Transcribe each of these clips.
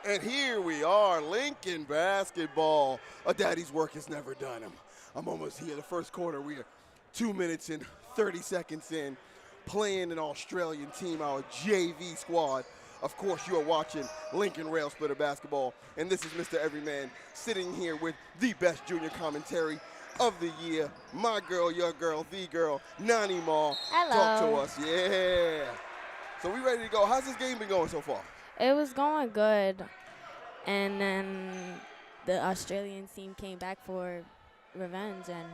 And here we are, Lincoln basketball. A daddy's work has never done him. I'm almost here. The first quarter, we are 2 minutes and 30 seconds in, playing an Australian team, our JV squad. Of course, you are watching Lincoln Rail Splitter basketball, and this is Mr. Everyman sitting here with the best junior commentary of the year. My girl, your girl, the girl, Nani Ma. Hello. Talk to us, yeah. So we ready to go. How's this game been going so far? It was going good, and then the Australian team came back for revenge, and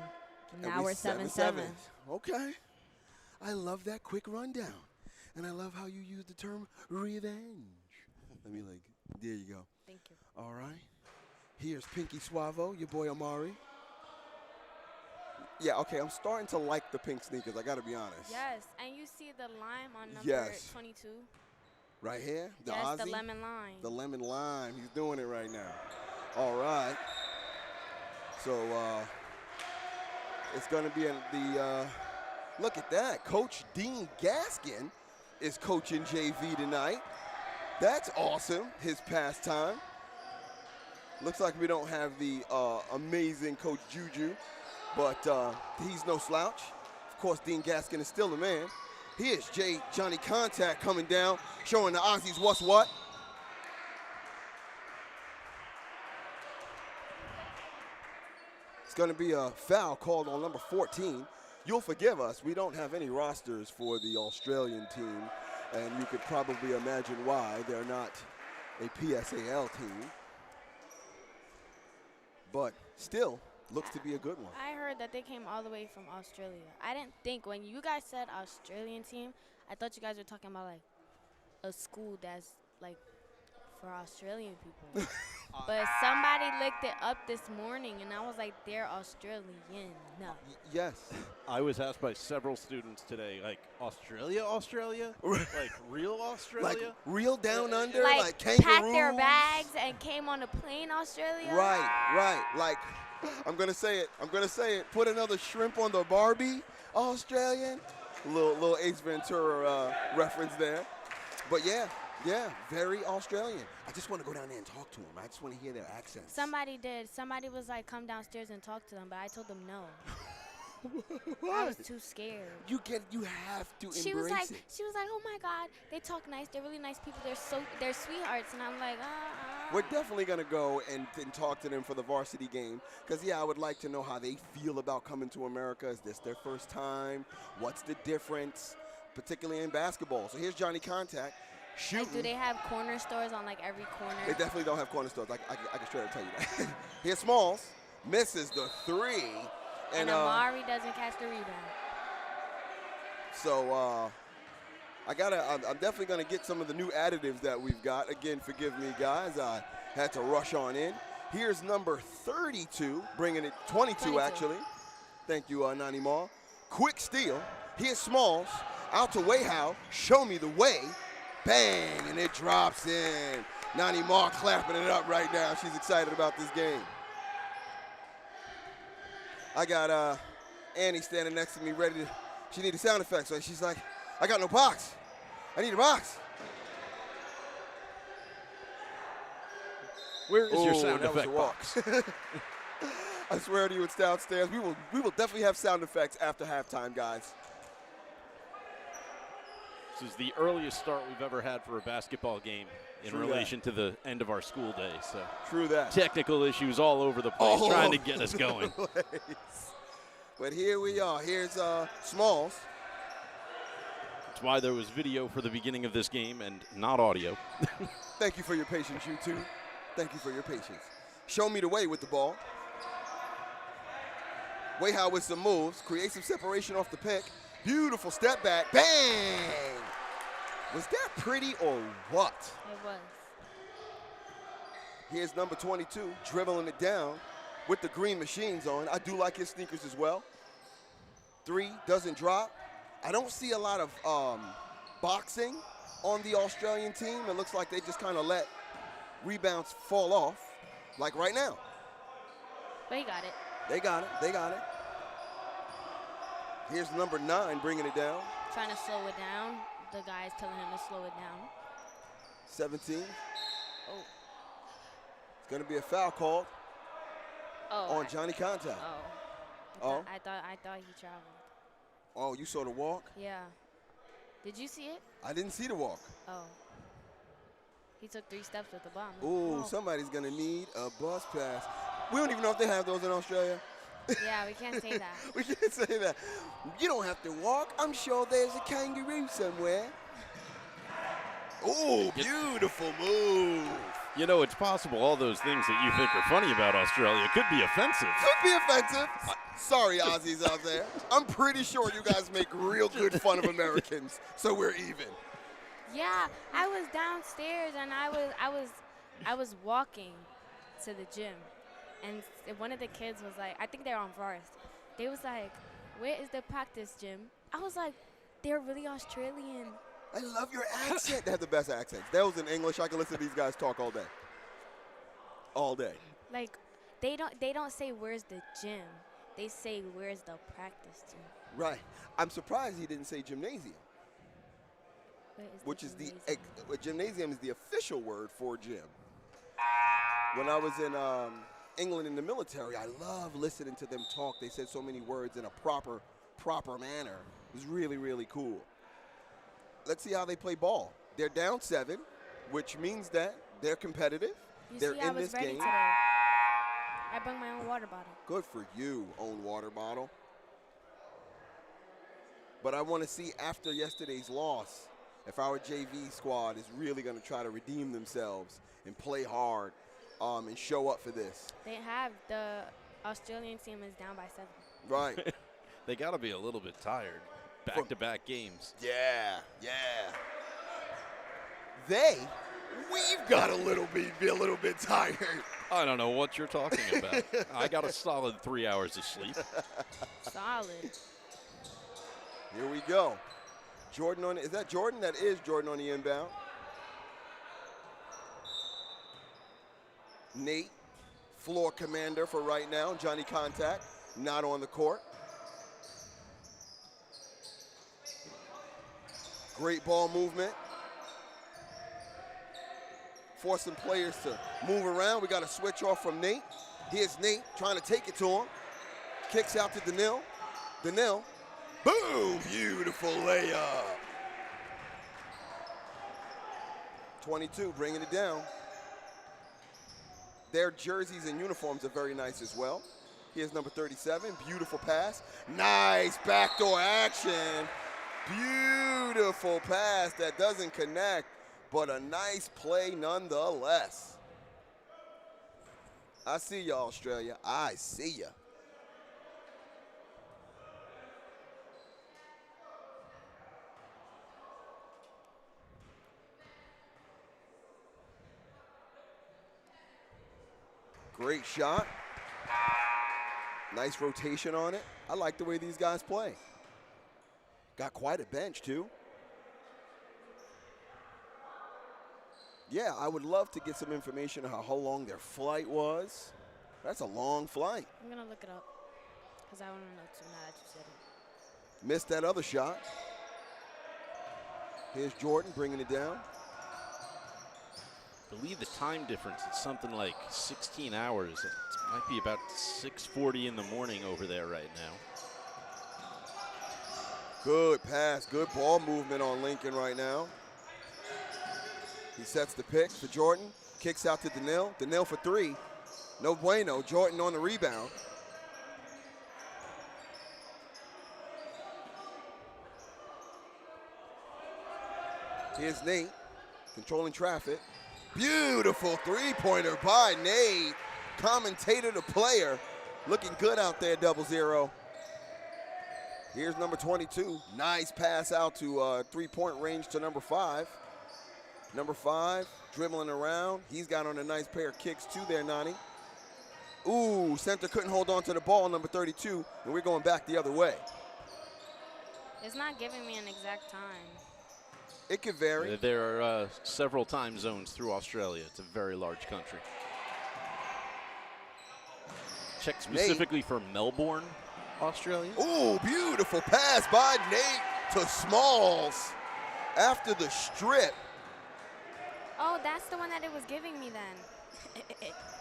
now we're 7-7. Okay. I love that quick rundown. And I love how you use the term revenge. Let me there you go. Thank you. All right. Here's Pinky Suavo, your boy Amari. Yeah, okay, I'm starting to like the pink sneakers, I gotta be honest. Yes, and you see the lime on number Yes. 22? Right here, the Yes, Aussie. the lemon lime. The lemon lime, he's doing it right now. All right. So it's gonna be look at that, Coach Dean Gaskin is coaching JV tonight. That's awesome, his pastime. Looks like we don't have the amazing Coach Juju, but he's no slouch. Of course, Dean Gaskin is still the man. Here's Johnny Contact coming down, showing the Aussies what's what. It's going to be a foul called on number 14. You'll forgive us, we don't have any rosters for the Australian team, and you could probably imagine why. They're not a PSAL team, but still looks to be a good one. I heard that they came all the way from Australia. I didn't think, when you guys said Australian team, I thought you guys were talking about like a school that's like for Australian people. But somebody looked it up this morning, and I was like, they're Australian. No. Yes. I was asked by several students today, like, Australia? Like, real Australia? Like real down under, Like, like kangaroos. packed their bags and came on a plane, Australia? Right. Like, I'm gonna say it. Put another shrimp on the Barbie, Australian. Little Ace Ventura reference there. But yeah, very Australian. I just want to go down there and talk to them. I just want to hear their accents. Somebody did. Somebody was like, come downstairs and talk to them, but I told them no. I was too scared. You have to embrace She was like, it. oh my God, they talk nice. They're really nice people. They're sweethearts. And I'm like, We're definitely going to go and talk to them for the varsity game. Because, yeah, I would like to know how they feel about coming to America. Is this their first time? What's the difference, particularly in basketball? So here's Johnny Contact shooting. Like, do they have corner stores on like every corner? They definitely don't have corner stores. I can straight up tell you that. Here's Smalls. Misses the three. And Amari doesn't catch the rebound. So I'm definitely going to get some of the new additives that we've got. Again, forgive me, guys. I had to rush on in. Here's number 32, bringing it 22 actually. Thank you, Nani Ma. Quick steal. Here's Smalls. Out to Wayhow. Show me the way. Bang, and it drops in. Nani Ma clapping it up right now. She's excited about this game. I got Annie standing next to me ready to, she needed sound effects. So she's like, I got no box. I need a box. Where is your sound effect box? I swear to you, it's downstairs. We will definitely have sound effects after halftime, guys. This is the earliest start we've ever had for a basketball game in relation to the end of our school day. So true that. Technical issues all over the place trying to get us going. But here we are. Here's Smalls. That's why there was video for the beginning of this game and not audio. Thank you for your patience, you two. Thank you for your patience. Show me the way with the ball. Wayhow with some moves. Create some separation off the pick. Beautiful step back. Bang! Was that pretty or what? It was. Here's number 22, dribbling it down with the green machines on. I do like his sneakers as well. Three, doesn't drop. I don't see a lot of boxing on the Australian team. It looks like they just kind of let rebounds fall off, like right now. But he got it. They got it. Here's number 9 bringing it down. Trying to slow it down. The guy's telling him to slow it down. 17. Oh. Going to be a foul called on I- Johnny Contact. Oh. I thought he traveled. Oh, you saw the walk? Yeah. Did you see it? I didn't see the walk. Oh. He took 3 steps with the ball. Ooh, somebody's going to need a bus pass. We don't even know if they have those in Australia. Yeah, we can't say that. We can't say that. You don't have to walk. I'm sure there's a kangaroo somewhere. Ooh, beautiful move. You know, it's possible all those things that you think are funny about Australia could be offensive. Could be offensive. Sorry, Aussies out there. I'm pretty sure you guys make real good fun of Americans, so we're even. Yeah, I was downstairs and I was walking to the gym, and one of the kids was like, I think they're on Forest. They was like, "Where is the practice gym?" I was like, "They're really Australian." I love your accent. They have the best accents. That was in English. I can listen to these guys talk all day. All day. Like, they don't say where's the gym. They say where's the practice gym. Right. I'm surprised he didn't say gymnasium, which is gymnasium is the official word for gym. When I was in England in the military, I love listening to them talk. They said so many words in a proper manner. It was really, really cool. Let's see how they play ball. They're down 7, which means that they're competitive. They're in this game. Today. I brought my own water bottle. Good for you, own water bottle. But I want to see after yesterday's loss if our JV squad is really going to try to redeem themselves and play hard and show up for this. The Australian team is down by 7. Right. They got to be a little bit tired. Back-to-back games. Yeah. We've got to be a little bit tired. I don't know what you're talking about. I got a solid 3 hours of sleep. Solid. Here we go. Jordan is that Jordan? That is Jordan on the inbound. Nate, floor commander for right now. Johnny Contact, not on the court. Great ball movement. Forcing players to move around. We got a switch off from Nate. Here's Nate trying to take it to him. Kicks out to Daniil. Daniil. Boom! Beautiful layup. 22 bringing it down. Their jerseys and uniforms are very nice as well. Here's number 37. Beautiful pass. Nice backdoor action. Beautiful pass that doesn't connect, but a nice play nonetheless. I see you, Australia. I see you. Great shot. Nice rotation on it. I like the way these guys play. Got quite a bench, too. Yeah, I would love to get some information on how long their flight was. That's a long flight. I'm going to look it up because I want to know too now that you said it. Missed that other shot. Here's Jordan bringing it down. I believe the time difference is something like 16 hours. It might be about 6:40 in the morning over there right now. Good pass, good ball movement on Lincoln right now. He sets the pick for Jordan, kicks out to Daniil. Daniil for 3. No bueno. Jordan on the rebound. Here's Nate, controlling traffic. Beautiful three-pointer by Nate. Commentator to player. Looking good out there, 0-0. Here's number 22. Nice pass out to three-point range to number 5. Number 5, dribbling around. He's got on a nice pair of kicks too there, Nani. Ooh, center couldn't hold on to the ball, number 32, and we're going back the other way. It's not giving me an exact time. It could vary. There are several time zones through Australia. It's a very large country. Check specifically for Melbourne, Australia. Ooh, beautiful pass by Nate to Smalls after the strip. Oh, that's the one that it was giving me then.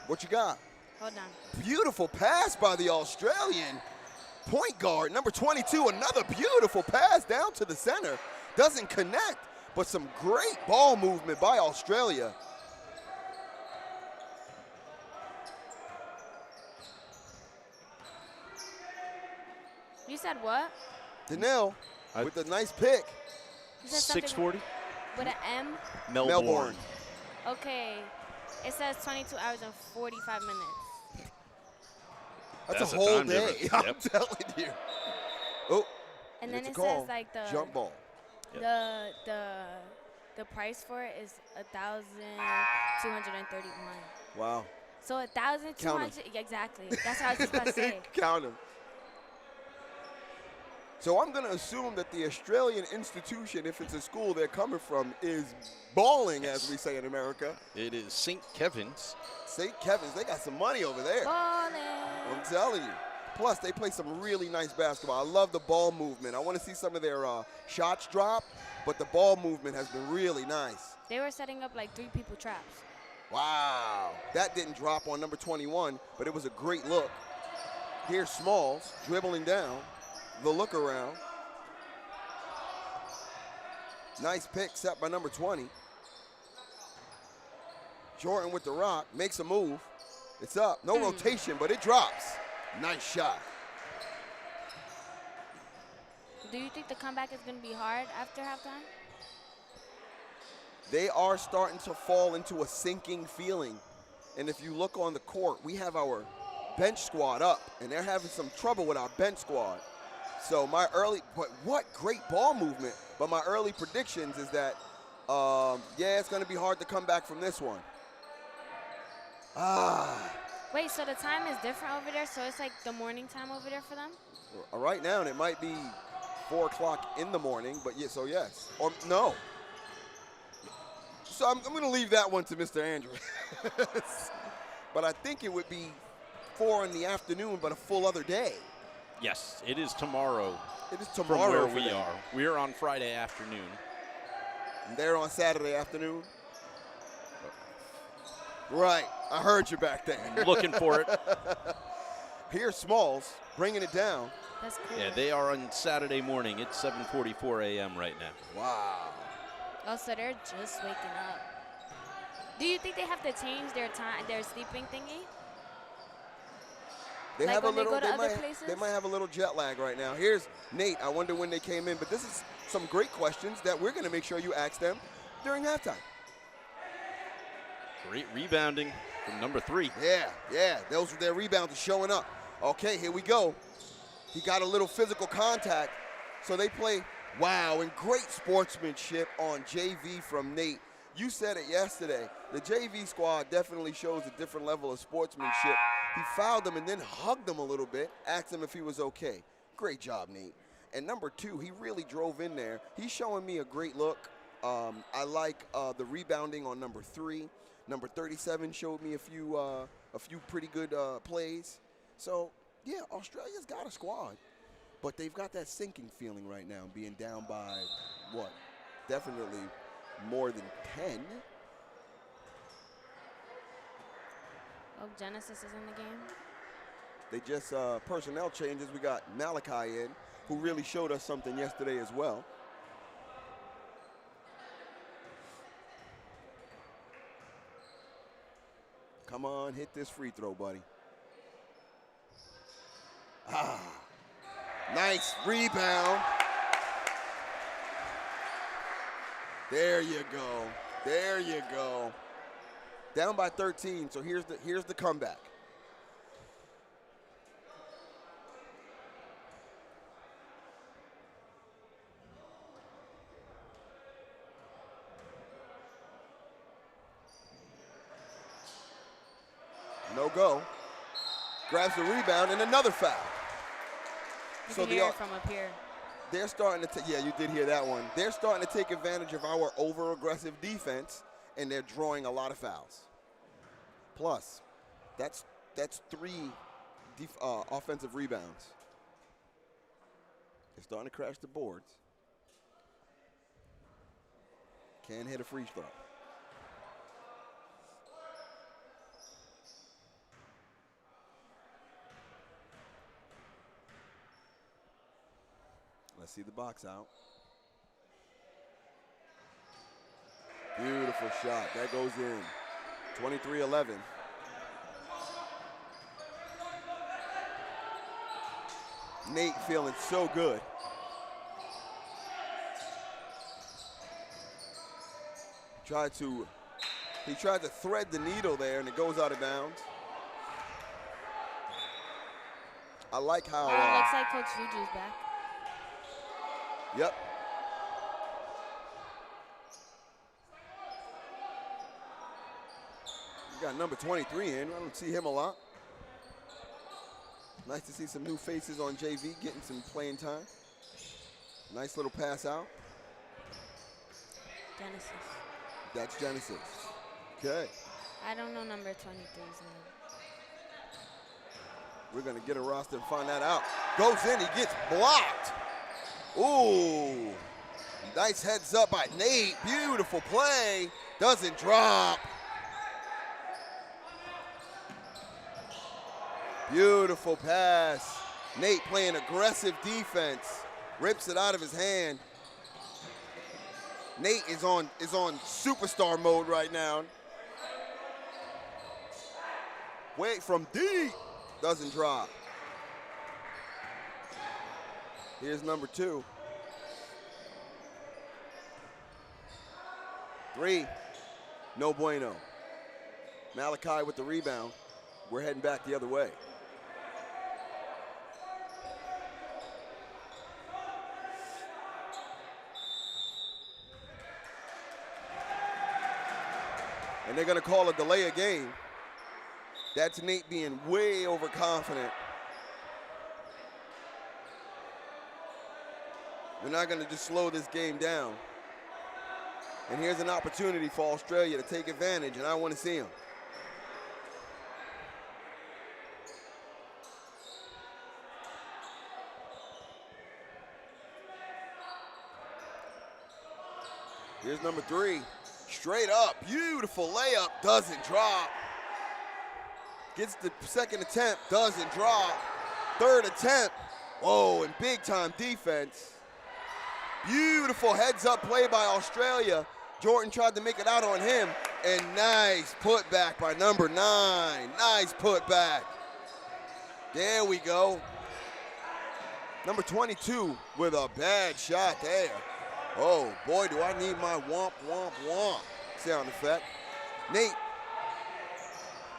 What you got? Hold on. Beautiful pass by the Australian point guard, number 22. Another beautiful pass down to the center. Doesn't connect, but some great ball movement by Australia. You said what? Danelle with a nice pick. You said something 6:40. with an M? Melbourne. Okay. It says 22 hours and 45 minutes. That's That's a a whole time day. difference. I'm Yep. telling you. Oh, And then it's it a call. says like the Jump ball. the price for it is 1,231. Wow. So 1,200 exactly. That's what I was just about to say. Count them. So I'm going to assume that the Australian institution, if it's a school they're coming from, is balling, as we say in America. It is St. Kevin's. St. Kevin's, they got some money over there. Ballin'. I'm telling you. Plus, they play some really nice basketball. I love the ball movement. I want to see some of their shots drop, but the ball movement has been really nice. They were setting up like 3 people traps. Wow. That didn't drop on number 21, but it was a great look. Here's Smalls dribbling down. The look around. Nice pick set by number 20. Jordan with the rock, makes a move. It's up, no rotation, but it drops. Nice shot. Do you think the comeback is going to be hard after halftime? They are starting to fall into a sinking feeling. And if you look on the court, we have our bench squad up, and they're having some trouble with our bench squad. So but what great ball movement. But my early predictions is that, it's going to be hard to come back from this one. Wait, so the time is different over there? So it's like the morning time over there for them? Right now, and it might be 4 o'clock in the morning, but so yes. Or no. So I'm going to leave that one to Mr. Andrew. But I think it would be 4 in the afternoon, but a full other day. Yes, it is tomorrow. It is From tomorrow where for we them. are. We are on Friday afternoon. And they're on Saturday afternoon. Right, I heard you back there. I'm looking for it. Here's Smalls bringing it down. That's cool. Yeah, they are on Saturday morning. It's 7:44 a.m. right now. Wow. Oh, so they're just waking up. Do you think they have to change their time, their sleeping thingy? They Like have a when they little. go to They other might. places? They might have a little jet lag right now. Here's Nate. I wonder when they came in, but this is some great questions that we're going to make sure you ask them during halftime. Great rebounding from number 3. Yeah. Those their rebounds are showing up. Okay, here we go. He got a little physical contact, so they play. Wow, and great sportsmanship on JV from Nate. You said it yesterday. The JV squad definitely shows a different level of sportsmanship. He fouled him and then hugged him a little bit, asked him if he was okay. Great job, Nate. And number 2, he really drove in there. He's showing me a great look. I like the rebounding on number 3. Number 37 showed me a few pretty good plays. So, yeah, Australia's got a squad. But they've got that sinking feeling right now, being down by, what, definitely more than 10. Oh, Genesis is in the game. They just, personnel changes. We got Malachi in, who really showed us something yesterday as well. Come on, hit this free throw, buddy. Nice rebound. There you go. Down by 13, so here's the comeback. No go. Grabs the rebound and another foul. You So can hear it from up here. they're starting to yeah, you did hear that one. They're starting to take advantage of our over-aggressive defense, and they're drawing a lot of fouls. Plus, that's 3 offensive rebounds. They're starting to crash the boards. Can't hit a free throw. see the box out. Beautiful shot. That goes in. 23-11. Nate feeling so good. He tried to thread the needle there, and it goes out of bounds. I like how. Looks like Coach Juju's back. Yep. We got number 23 in. I don't see him a lot. Nice to see some new faces on JV getting some playing time. Nice little pass out. Genesis. That's Genesis. Okay. I don't know number 23's name. We're going to get a roster and find that out. Goes in, he gets blocked. Ooh. Nice heads up by Nate. Beautiful play. Doesn't drop. Beautiful pass. Nate playing aggressive defense. Rips it out of his hand. Nate is on superstar mode right now. Wait, from deep. Doesn't drop. Here's number 2. 3. No bueno. Malachi with the rebound. We're heading back the other way. And they're going to call a delay of game. That's Nate being way overconfident. We're not going to just slow this game down. And here's an opportunity for Australia to take advantage, and I want to see him. Here's number 3. Straight up, beautiful layup, doesn't drop. Gets the second attempt, doesn't drop. Third attempt, whoa, and big time defense. Beautiful heads up play by Australia. Jordan tried to make it out on him, and nice putback by number 9. Nice putback. There we go. Number 22 with a bad shot there. Oh boy, do I need my womp, womp, womp sound effect. Nate.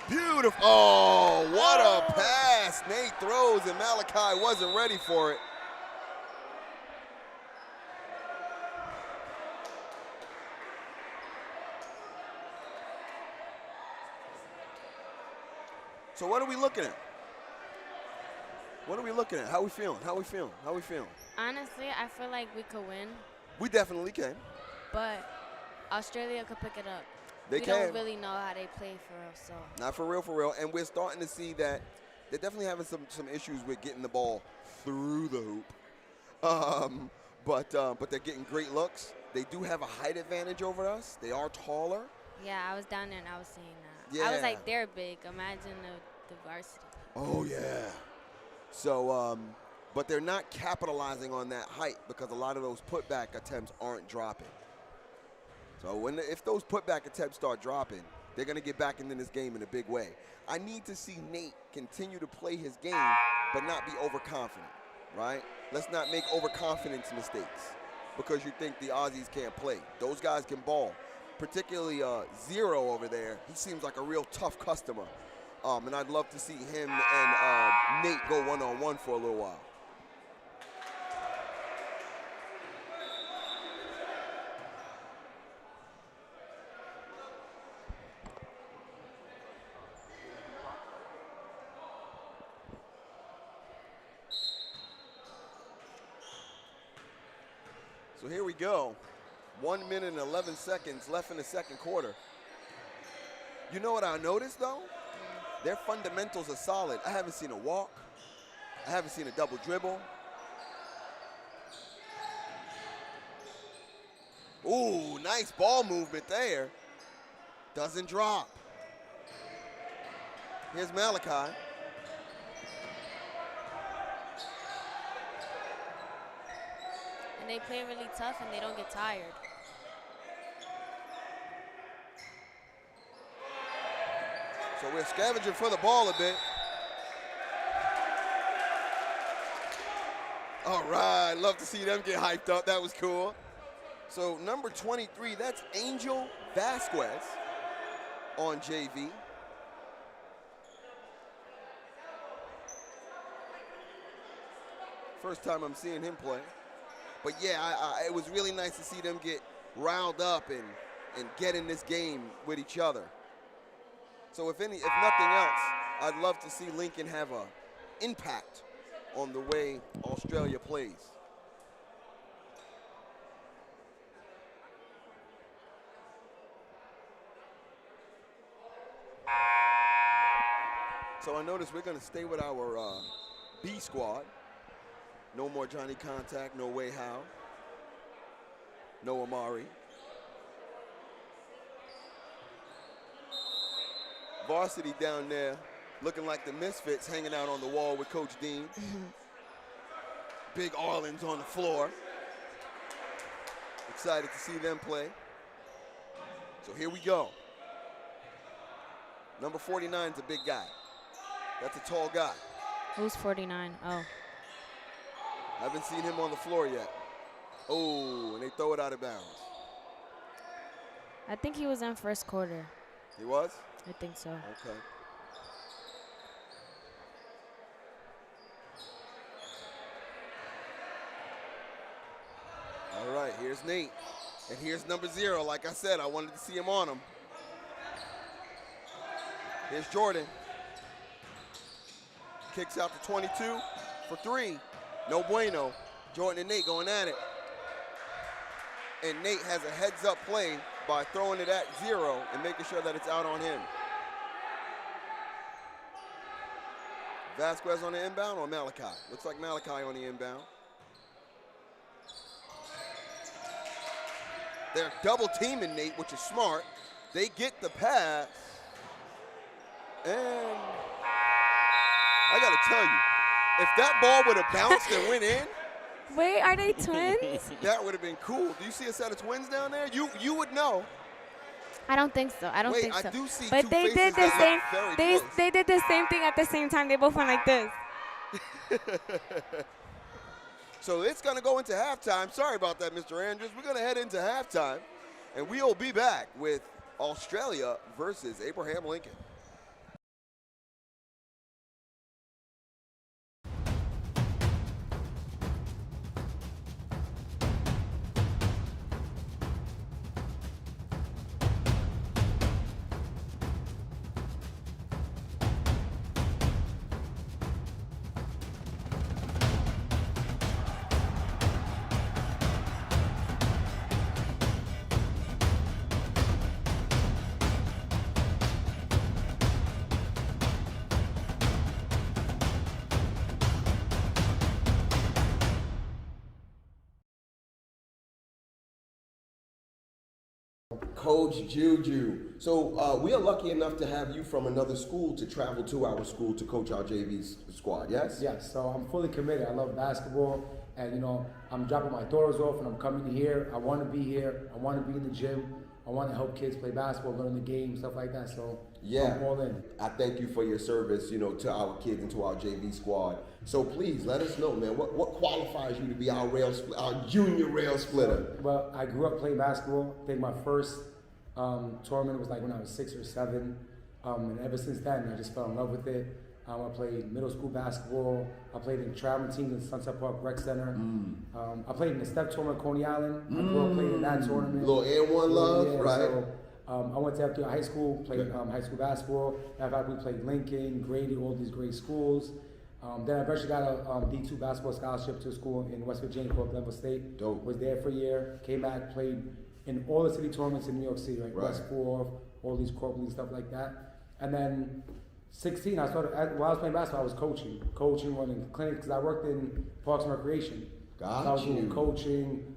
Beautiful. Oh, what a pass. Nate throws and Malachi wasn't ready for it. So what are we looking at? What are we looking at? How we feeling? How we feeling? How we feeling? Honestly, I feel like we could win, We definitely can. but Australia could pick it up. They we can. don't really know how they play for us, so. Not for real, for real. And we're starting to see that they're definitely having some issues with getting the ball through the hoop. But they're getting great looks. They do have a height advantage over us. They are taller. Yeah, I was down there and I was seeing that. Yeah. I was like, they're big. Imagine the varsity. Oh, yeah. So, but they're not capitalizing on that height because a lot of those putback attempts aren't dropping. So if those putback attempts start dropping, they're going to get back into this game in a big way. I need to see Nate continue to play his game but not be overconfident, right? Let's not make overconfidence mistakes because you think the Aussies can't play. Those guys can ball, particularly Zero over there. He seems like a real tough customer, and I'd love to see him and Nate go one-on-one for a little while. So here we go. 1 minute and 11 seconds left in the second quarter. You know what I noticed, though? Their fundamentals are solid. I haven't seen a walk. I haven't seen a double dribble. Ooh, nice ball movement there. Doesn't drop. Here's Malachi. and they play really tough and they don't get tired. So we're scavenging for the ball a bit. All right, love to see them get hyped up. That was cool. So number 23, that's Angel Vasquez on JV. First time I'm seeing him play. But yeah, it was really nice to see them get riled up and get in this game with each other. So if nothing else, I'd love to see Lincoln have an impact on the way Australia plays. So I noticed we're going to stay with our B squad. No more Johnny Contact, no Way How, no Amari. Varsity down there looking like the Misfits hanging out on the wall with Coach Dean. Big Arlen's on the floor. Excited to see them play. So here we go. Number 49 is a big guy. That's a tall guy. Who's 49? Oh. I haven't seen him on the floor yet. Oh, and they throw it out of bounds. I think he was in first quarter. He was? I think so. Okay. All right, here's Nate. And here's number 0. Like I said, I wanted to see him on him. Here's Jordan. Kicks out to 22 for 3. No bueno. Jordan and Nate going at it. And Nate has a heads-up play by throwing it at 0 and making sure that it's out on him. Vasquez on the inbound or Malachi? Looks like Malachi on the inbound. They're double teaming Nate, which is smart. They get the pass. And I gotta tell you, if that ball would have bounced and went in, Wait, are they twins? that would have been cool. Do you see a set of twins down there? You would know. I don't think so. I don't think so. I do see but two they faces did the that same. look very close. They did the same thing at the same time. They both went like this. So it's going to go into halftime. Sorry about that, Mr. Andrews. We're going to head into halftime, and we'll be back with Australia versus Abraham Lincoln. Coach Juju. So we are lucky enough to have you from another school to travel to our school to coach our JV squad, yes? Yes, so I'm fully committed. I love basketball, and you know, I'm dropping my daughters off and I'm coming here. I want to be here. I want to be in the gym. I want to help kids play basketball, learn the game, stuff like that. So yeah, I'm all in. I thank you for your service, you know, to our kids and to our JV squad. So please let us know, man, what qualifies you to be our junior rail splitter? Well, I grew up playing basketball. I think my first tournament was like when I was 6 or 7, and ever since then I just fell in love with it. I played middle school basketball. I played in traveling teams in Sunset Park Rec Center. I played in the step tournament at Coney Island. I grew up playing in that tournament. Little N1 love, right? So, I went to FDR High School, played high school basketball. In fact, we played Lincoln, Grady, all these great schools. Then I eventually got a D2 basketball scholarship to a school in West Virginia called Glenville State. Dope. Was there for a year, came back, played in all the city tournaments in New York City, like West Fourth, all these corporate and stuff like that. And then 16, I started, while I was playing basketball, I was coaching, running clinics, because I worked in Parks and Recreation. So I was doing coaching,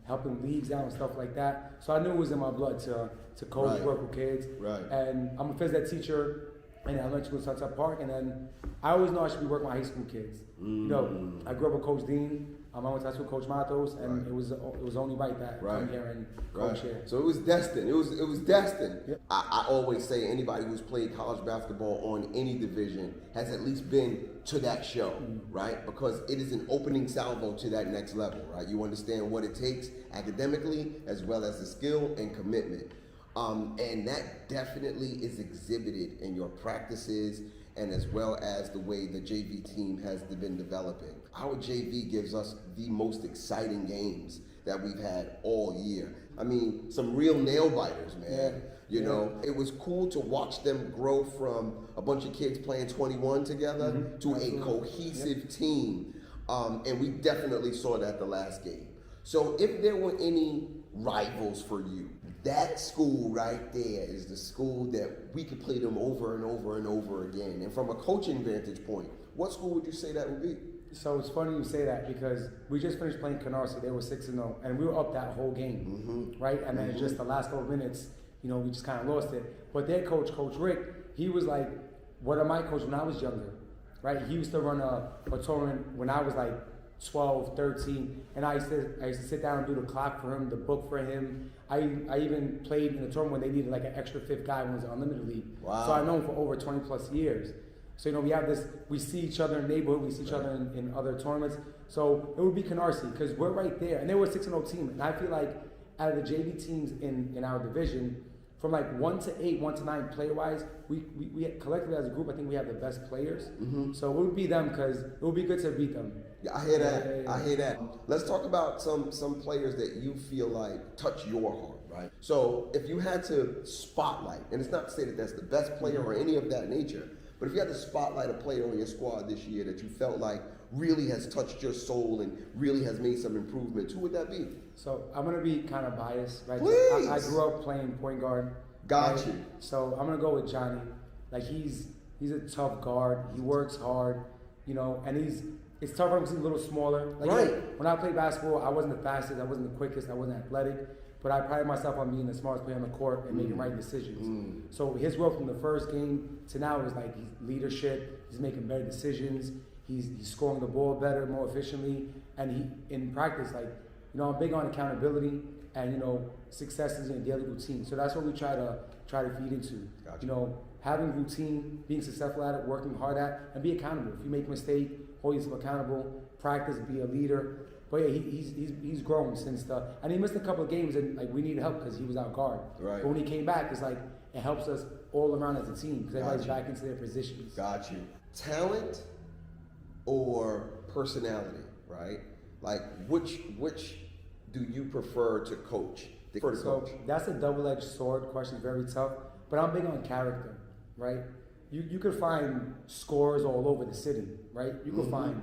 helping leagues out and stuff like that. So I knew it was in my blood to coach, work with kids. Right. And I'm a phys ed teacher, in elementary school, Sunset Park, and then I always know I should be working with high school kids. You know, I grew up with Coach Dean. I went to high school with Coach Matos, and it was only right that I come here and coach here. So it was destined. It was destined. Yep. I always say anybody who's played college basketball on any division has at least been to that show, right? Because it is an opening salvo to that next level, right? You understand what it takes academically as well as the skill and commitment. And that definitely is exhibited in your practices and as well as the way the JV team has been developing. Our JV gives us the most exciting games that we've had all year. I mean, some real nail biters, man. You know, it was cool to watch them grow from a bunch of kids playing 21 together to a cohesive team. And we definitely saw that the last game. So if there were any rivals for you, that school right there is the school that we could play them over and over and over again. And from a coaching vantage point, what school would you say that would be? So it's funny you say that because we just finished playing Canarsie. They were 6-0, and we were up that whole game, right? And then just the last couple of minutes, you know, we just kind of lost it. But their coach, Coach Rick, he was like one of my coaches when I was younger, right? He used to run a tournament when I was like 12, 13, and I used to sit down and do the clock for him, the book for him. I even played in a tournament when they needed like an extra fifth guy when it was an unlimited league. Wow. So I know him for over 20 plus years. So, you know, we have this, we see each other in the neighborhood, we see each other in other tournaments. So it would be Canarsie because we're right there. And they were a 6-0 team. And I feel like out of the JV teams in our division, from like 1 to 8, 1 to 9 player-wise, we collectively as a group, I think we have the best players. So it would be them because it would be good to beat them. Yeah, I hear that. I hear that. Let's talk about some players that you feel like touch your heart, right? So if you had to spotlight, and it's not to say that that's the best player or any of that nature, but if you had to spotlight a player on your squad this year that you felt like really has touched your soul and really has made some improvements, who would that be? So I'm going to be kind of biased, right? Please. I grew up playing point guard. Got right? you. So I'm going to go with Johnny. Like he's a tough guard. He works hard, you know, and it's tough for him because he's a little smaller. Like, Right. you know, when I played basketball, I wasn't the fastest, I wasn't the quickest, I wasn't athletic, but I prided myself on being the smartest player on the court and making right decisions. So his growth from the first game to now is like leadership. He's making better decisions. He's scoring the ball better, more efficiently, and he in practice, like, you know, I'm big on accountability and, you know, successes in a daily routine. So that's what we try to feed into. Gotcha. You know, having routine, being successful at it, working hard at it, and be accountable. If you make a mistake, hold yourself accountable. Practice, be a leader. But yeah, he's grown since and he missed a couple of games and like we needed help because he was our guard. Right. But when he came back, it's like it helps us all around as a team because everybody's Gotcha. back into their positions. Got you. Talent or personality, right? Like which do you prefer to coach? So that's a double-edged sword question, very tough. But I'm big on character, right? You could find scorers all over the city, right? You could find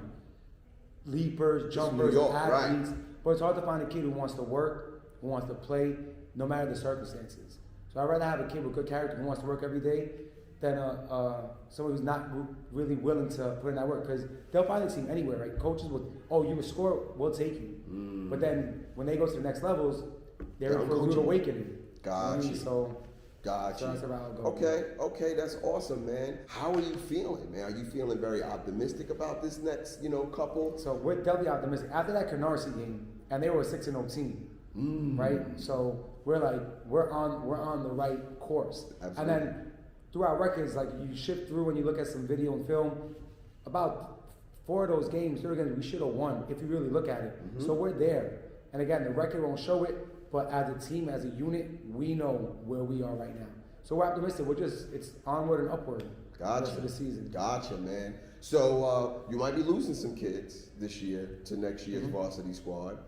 leapers, jumpers, New York, athletes, right. but it's hard to find a kid who wants to work, who wants to play, no matter the circumstances. So I'd rather have a kid with good character who wants to work every day than someone who's not really willing to put in that work. Because they'll find a team anywhere, right? Coaches will, oh, you a scorer, we'll take you. But then when they go to the next levels, they're in for a rude awakening. Got you. So Got So you. that's where I'll go. Okay, that's awesome, man. How are you feeling, man? Are you feeling very optimistic about this next, couple? So we're definitely optimistic. After that Canarsie game, and they were a 6-0 team, right? So we're on the right course. Absolutely. And then through our records, like you shift through and you look at some video and film, about 4 of those games, we should have won if you really look at it. So we're there. And again, the record won't show it, but as a team, as a unit, we know where we are right now. So we're optimistic. It's onward and upward. The rest of the season. Gotcha, man. So you might be losing some kids this year to next year's varsity squad.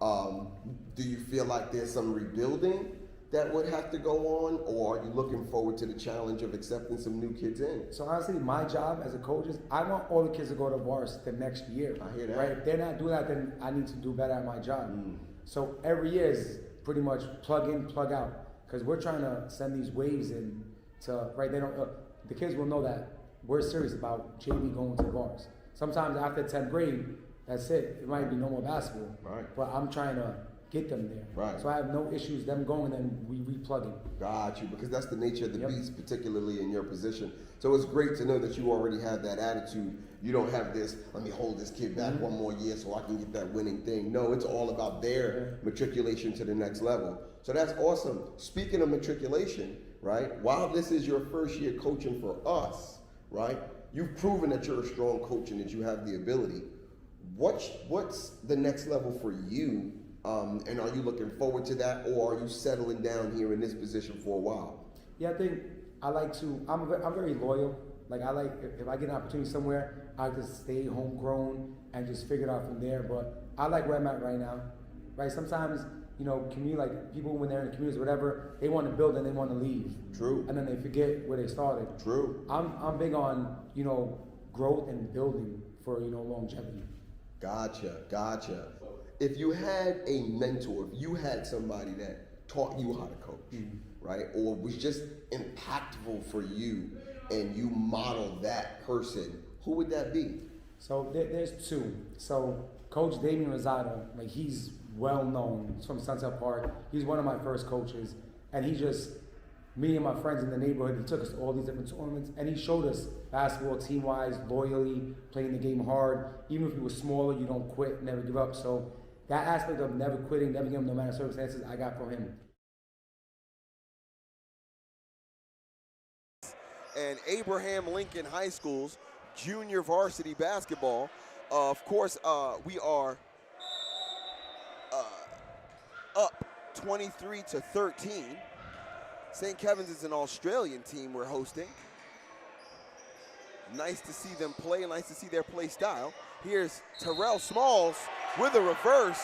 Do you feel like there's some rebuilding that would have to go on, or are you looking forward to the challenge of accepting some new kids in? So honestly, my job as a coach is I want all the kids to go to varsity the next year. I hear that. Right? If they're not doing that, then I need to do better at my job. So every year is pretty much plug in, plug out, because we're trying to send these waves in to right. They don't. The kids will know that we're serious about JV going to bars. Sometimes after 10th grade, that's it. It might be no more basketball. Right. But I'm trying to get them there. Right. So I have no issues them going and then we replugging. Got you, because that's the nature of the Yep. beast, particularly in your position. So it's great to know that you already have that attitude. You don't have this, let me hold this kid back one more year so I can get that winning thing. No, it's all about their matriculation to the next level. So that's awesome. Speaking of matriculation, right, while this is your first year coaching for us, right, you've proven that you're a strong coach and that you have the ability. What's the next level for you? And are you looking forward to that, or are you settling down here in this position for a while? Yeah, I think I like to, I'm very loyal. Like I like, if I get an opportunity somewhere, I just stay homegrown and just figure it out from there. But I like where I'm at right now, right? Sometimes, you know, like people when they're in the communities, whatever, they want to build and they want to leave. True. And then they forget where they started. True. I'm big on, you know, growth and building for, you know, longevity. Gotcha. If you had a mentor, if you had somebody that taught you how to coach, right, or was just impactful for you, and you modeled that person, who would that be? So there's two. So Coach Damien Rosado, like he's well known. He's from Sunset Park. He's one of my first coaches, and he just, me and my friends in the neighborhood, he took us to all these different tournaments, and he showed us basketball team-wise, loyally, playing the game hard. Even if you were smaller, you don't quit, never give up. So that aspect of never quitting, never giving up no matter circumstances, I got from him. And Abraham Lincoln High School's junior varsity basketball. Of course, we are up 23-13. St. Kevin's is an Australian team we're hosting. Nice to see them play, nice to see their play style. Here's Terrell Smalls with a reverse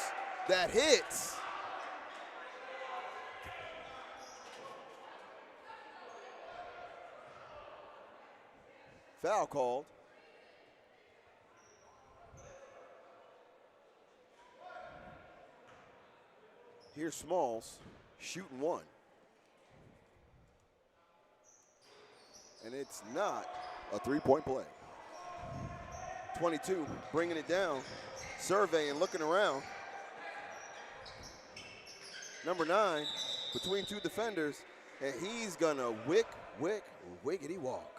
that hits. Foul called. Here's Smalls shooting one. And it's not a three-point play. 22, bringing it down, surveying, looking around. Number 9, between two defenders, and he's gonna wiggity walk.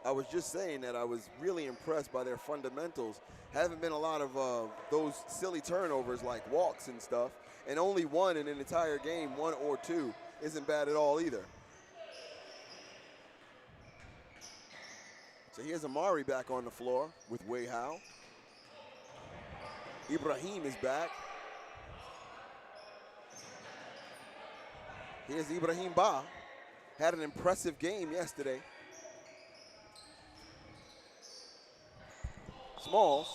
I was just saying that I was really impressed by their fundamentals. Haven't been a lot of those silly turnovers like walks and stuff, and only one in an entire game, 1 or 2, isn't bad at all either. So here's Amari back on the floor with Wei Hao. Ibrahim is back. Here's Ibrahim Ba. Had an impressive game yesterday. Smalls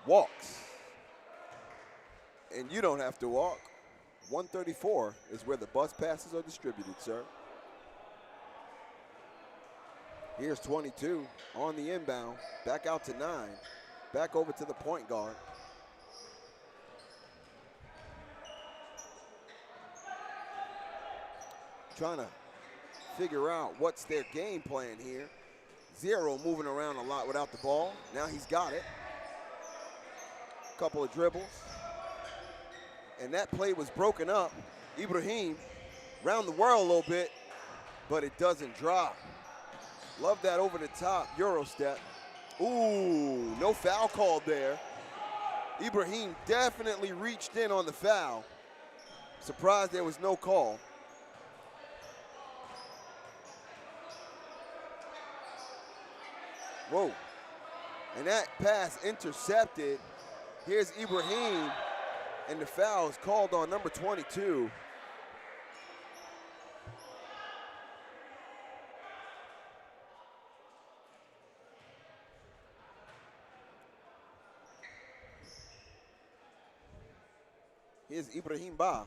walks. And you don't have to walk. 134 is where the bus passes are distributed, sir. Here's 22 on the inbound. Back out to 9. Back over to the point guard. Trying to figure out what's their game plan here. Zero moving around a lot without the ball. Now he's got it. Couple of dribbles. And that play was broken up. Ibrahim round the world a little bit, but it doesn't drop. Love that over the top Euro step. Ooh, no foul called there. Ibrahim definitely reached in on the foul. Surprised there was no call. Whoa. And that pass intercepted. Here's Ibrahim, and the foul is called on number 22. Here's Ibrahim Ba,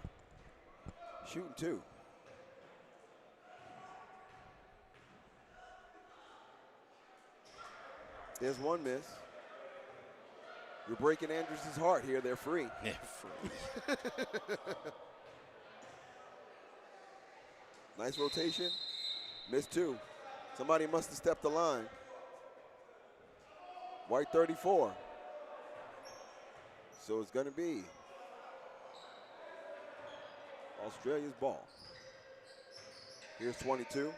shooting 2. There's one miss. You're breaking Andrews' heart here. They're free. Yeah, free. Nice rotation. Missed 2. Somebody must have stepped the line. White 34. So it's going to be Australia's ball. Here's 22.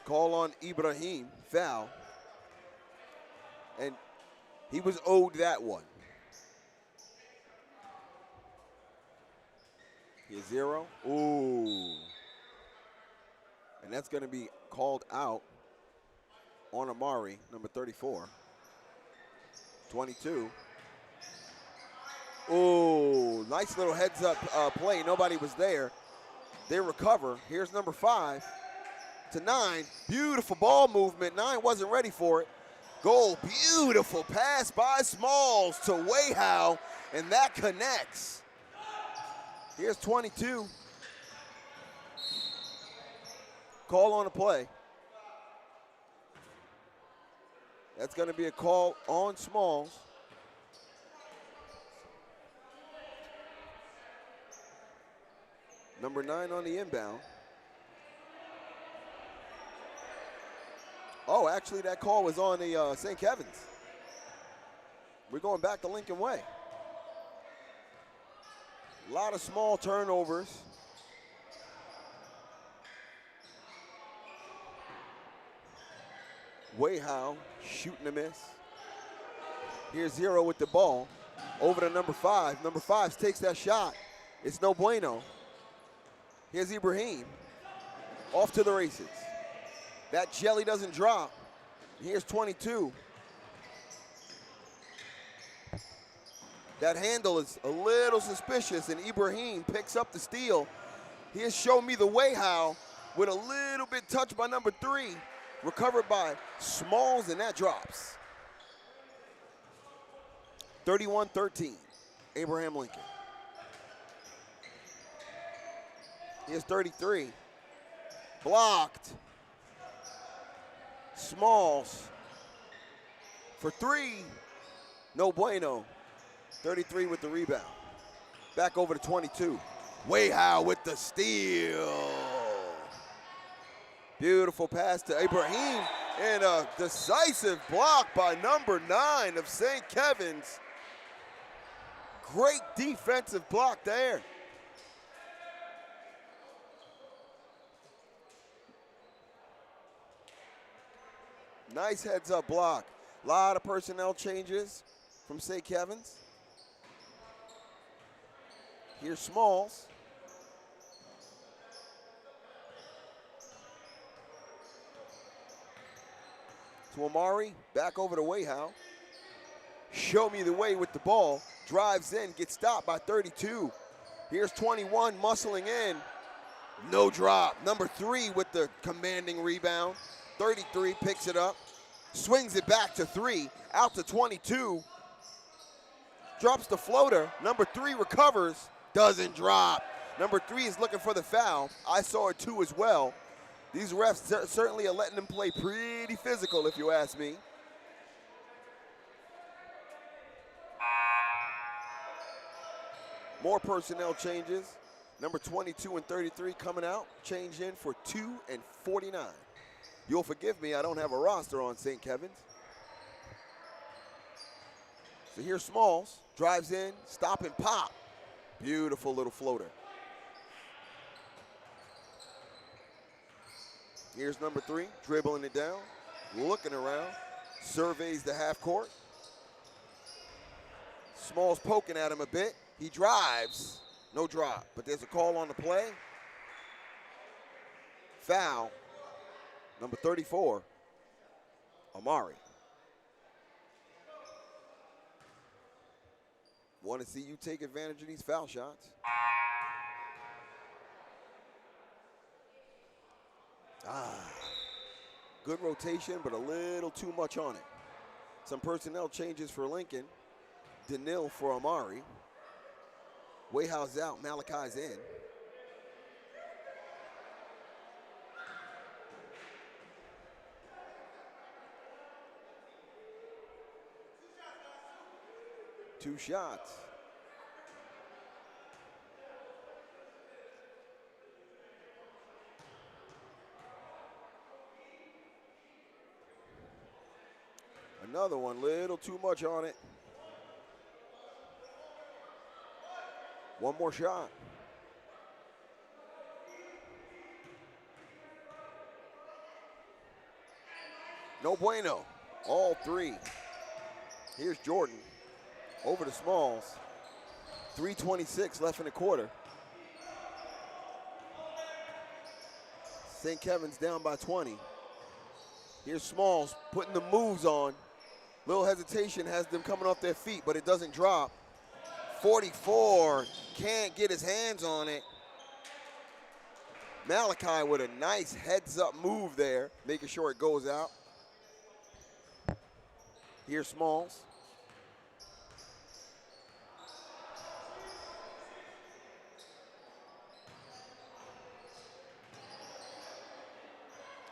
Call on Ibrahim, foul. And he was owed that one. Here's 0. Ooh. And that's going to be called out on Amari, number 34. 22. Ooh, nice little heads-up play. Nobody was there. They recover. Here's number 5 to 9. Beautiful ball movement. 9 wasn't ready for it. Goal. Beautiful pass by Smalls to Wayhow, and that connects. Here's 22. Call on the play. That's going to be a call on Smalls. Number 9 on the inbound. Oh, actually that call was on the St. Kevin's. We're going back to Lincoln Way. A lot of small turnovers. Wayhow shooting a miss. Here's 0 with the ball. Over to number 5. Number 5 takes that shot. It's no bueno. Here's Ibrahim. Off to the races. That jelly doesn't drop. Here's 22. That handle is a little suspicious, and Ibrahim picks up the steal. Here's Show Me the Wayhow with a little bit touched by number 3. Recovered by Smalls, and that drops. 31-13, Abraham Lincoln. Here's 33. Blocked. Smalls for 3. No bueno. 33 with the rebound. Back over to 22. Wayhow with the steal. Beautiful pass to Ibrahim, and a decisive block by number 9 of St. Kevin's. Great defensive block there. Nice heads-up block. A lot of personnel changes from St. Kevin's. Here's Smalls. To Amari, back over to Wayhow. Show Me the Way with the ball. Drives in, gets stopped by 32. Here's 21 muscling in. No drop. Number 3 with the commanding rebound. 33 picks it up. Swings it back to 3. Out to 22. Drops the floater. Number 3 recovers. Doesn't drop. Number 3 is looking for the foul. I saw it too as well. These refs certainly are letting them play pretty physical, if you ask me. More personnel changes. Number 22 and 33 coming out. Change in for 2 and 49. You'll forgive me, I don't have a roster on St. Kevin's. So here's Smalls. Drives in, stop and pop. Beautiful little floater. Here's number 3, dribbling it down, looking around, surveys the half court. Smalls poking at him a bit. He drives, no drop, but there's a call on the play. Foul, number 34, Amari. Want to see you take advantage of these foul shots. Good rotation, but a little too much on it. Some personnel changes for Lincoln. Danil for Amari. Wayhow's out, Malachi's in. Two shots. Another one, little too much on it. One more shot. No bueno. All three. Here's Jordan. Over to Smalls. 3:26 left in the quarter. St. Kevin's down by 20. Here's Smalls putting the moves on. Little hesitation has them coming off their feet, but it doesn't drop. 44, can't get his hands on it. Malachi with a nice heads-up move there, making sure it goes out. Here's Smalls.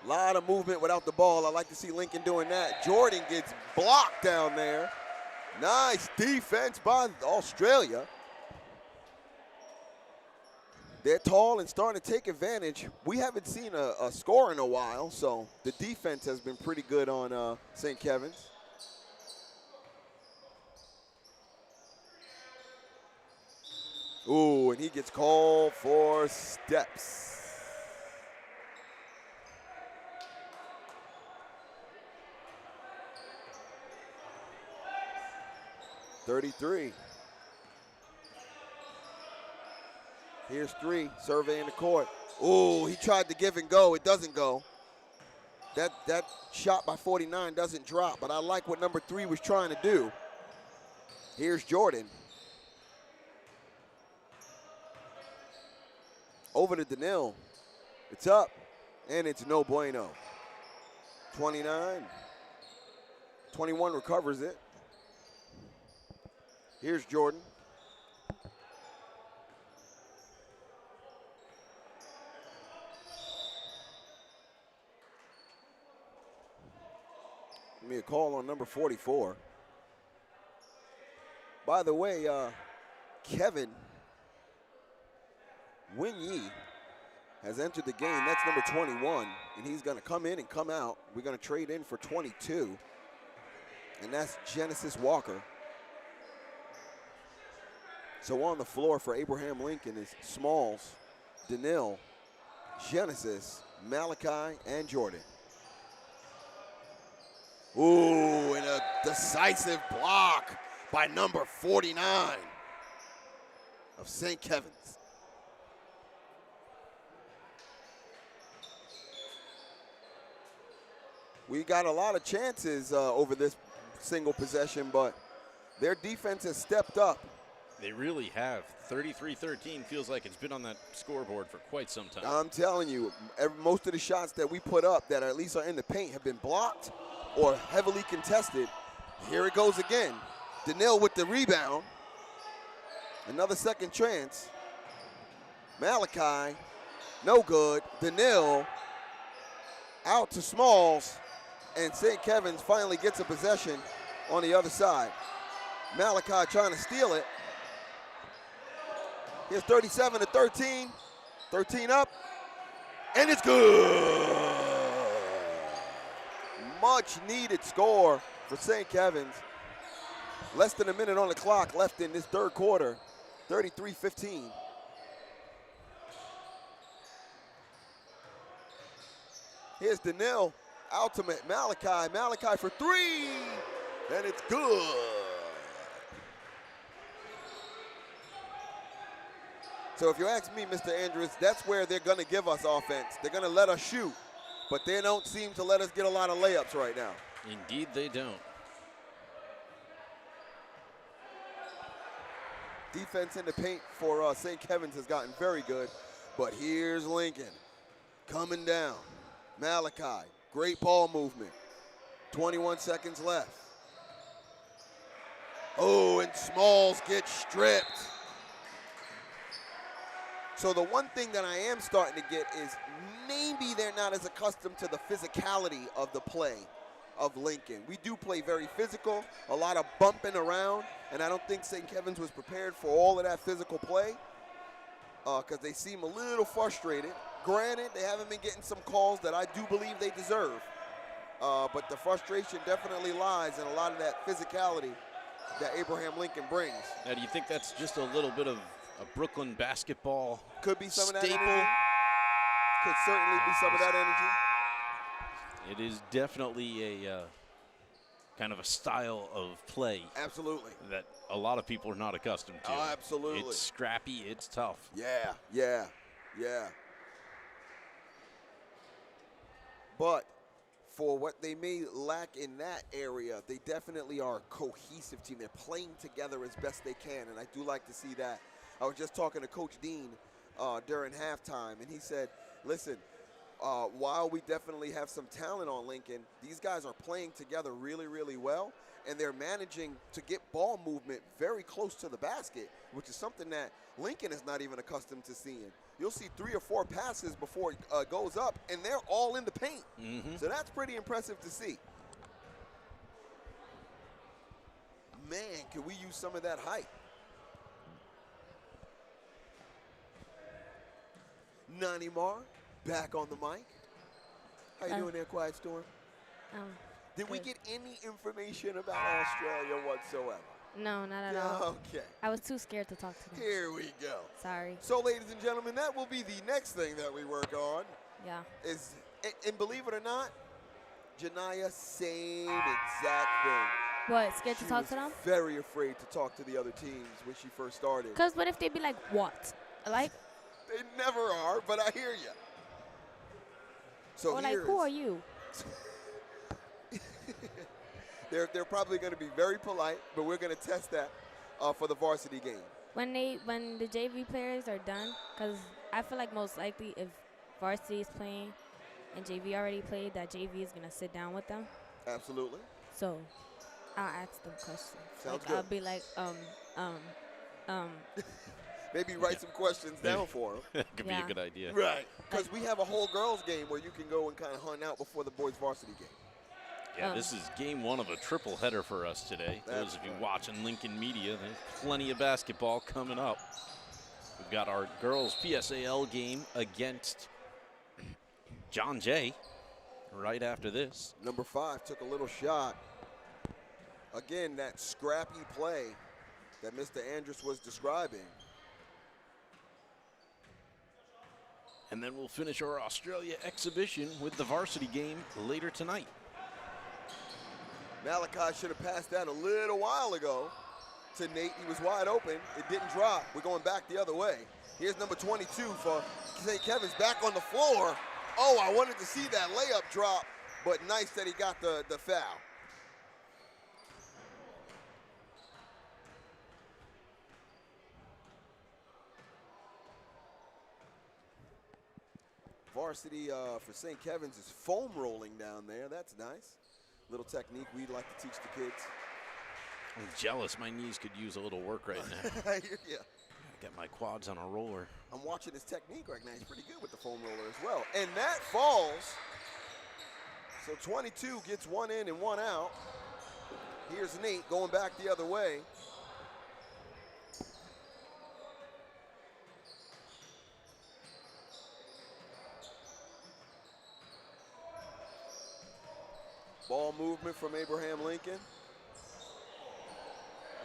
A lot of movement without the ball. I like to see Lincoln doing that. Jordan gets blocked down there. Nice defense by Australia. They're tall and starting to take advantage. We haven't seen a score in a while, so the defense has been pretty good on St. Kevin's. Ooh, and he gets called for steps. .33. Here's 3, surveying the court. Ooh, he tried to give and go. It doesn't go. That shot by 49 doesn't drop, but I like what number 3 was trying to do. Here's Jordan. Over to Daniil. It's up, and it's no bueno. 29. 21 recovers it. Here's Jordan. Give me a call on number 44. By the way, Kevin Winyi has entered the game. That's number 21, and he's going to come in and come out. We're going to trade in for 22, and that's Genesis Walker. So on the floor for Abraham Lincoln is Smalls, Daniil, Genesis, Malachi, and Jordan. Ooh, and a decisive block by number 49 of St. Kevin's. We got a lot of chances over this single possession, but their defense has stepped up. They really have. 33-13 feels like it's been on that scoreboard for quite some time. I'm telling you, most of the shots that we put up that at least are in the paint have been blocked or heavily contested. Here it goes again. Daniil with the rebound. Another second chance. Malachi, no good. Daniil out to Smalls, and St. Kevin's finally gets a possession on the other side. Malachi trying to steal it. Here's 37-13. 13 up, and it's good. Much needed score for St. Kevin's. Less than a minute on the clock left in this third quarter. 33-15. Here's Daniil, ultimate Malachi. Malachi for 3, and it's good. So if you ask me, Mr. Andrews, that's where they're going to give us offense. They're going to let us shoot, but they don't seem to let us get a lot of layups right now. Indeed they don't. Defense in the paint for St. Kevin's has gotten very good, but here's Lincoln coming down. Malachi, great ball movement. 21 seconds left. Oh, and Smalls gets stripped. So the one thing that I am starting to get is maybe they're not as accustomed to the physicality of the play of Lincoln. We do play very physical, a lot of bumping around, and I don't think St. Kevin's was prepared for all of that physical play because they seem a little frustrated. Granted, they haven't been getting some calls that I do believe they deserve. But the frustration definitely lies in a lot of that physicality that Abraham Lincoln brings. Now, do you think that's just a little bit of a Brooklyn basketball Could be some of that staple? energy. Could certainly be some of that energy. It is definitely a kind of a style of play Absolutely. that a lot of people are not accustomed to. Oh, absolutely. It's scrappy, it's tough. Yeah, yeah, yeah. But for what they may lack in that area, they definitely are a cohesive team. They're playing together as best they can, and I do like to see that. I was just talking to Coach Dean during halftime, and he said, listen, while we definitely have some talent on Lincoln, these guys are playing together really, really well, and they're managing to get ball movement very close to the basket, which is something that Lincoln is not even accustomed to seeing. You'll see 3 or 4 passes before it goes up, and they're all in the paint. So that's pretty impressive to see. Man, can we use some of that height? Nani Mar, back on the mic. How you doing there, Quiet Storm? Did we good. get any information about Australia whatsoever? No, not at all. Okay, I was too scared to talk to them. here we go. Sorry. So, ladies and gentlemen, that will be the next thing that we work on. Yeah. And believe it or not, Janiyah, same exact thing. What, scared to She talk was to them? very afraid to talk to the other teams when she first started. Because what if they be like, what? Like, They never are, but I hear you. So or like, who are you? They're probably going to be very polite, but we're going to test that for the varsity game. When the JV players are done, because I feel like most likely if varsity is playing and JV already played, that JV is going to sit down with them. Absolutely. So I'll ask them questions. Sounds like, good. I'll be like, Maybe write some questions down for them. That could be Yeah. a good idea. Right. Because we have a whole girls game where you can go and kind of hunt out before the boys varsity game. Yeah, this is game 1 of a triple header for us today. That's Those of you right. watching Lincoln Media, there's plenty of basketball coming up. We've got our girls PSAL game against John Jay right after this. Number 5 took a little shot. Again, that scrappy play that Mr. Andrus was describing. And then we'll finish our Australia exhibition with the varsity game later tonight. Malachi should have passed that a little while ago to Nate. He was wide open. It didn't drop. We're going back the other way. Here's number 22 for St. Kevin's back on the floor. Oh, I wanted to see that layup drop, but nice that he got the foul. Varsity for St. Kevin's is foam rolling down there. That's nice. Little technique we'd like to teach the kids. I'm jealous. My knees could use a little work right now. I hear ya. Get my quads on a roller. I'm watching his technique right now. He's pretty good with the foam roller as well. And that falls. So 22 gets one in and one out. Here's Nate going back the other way. Ball movement from Abraham Lincoln.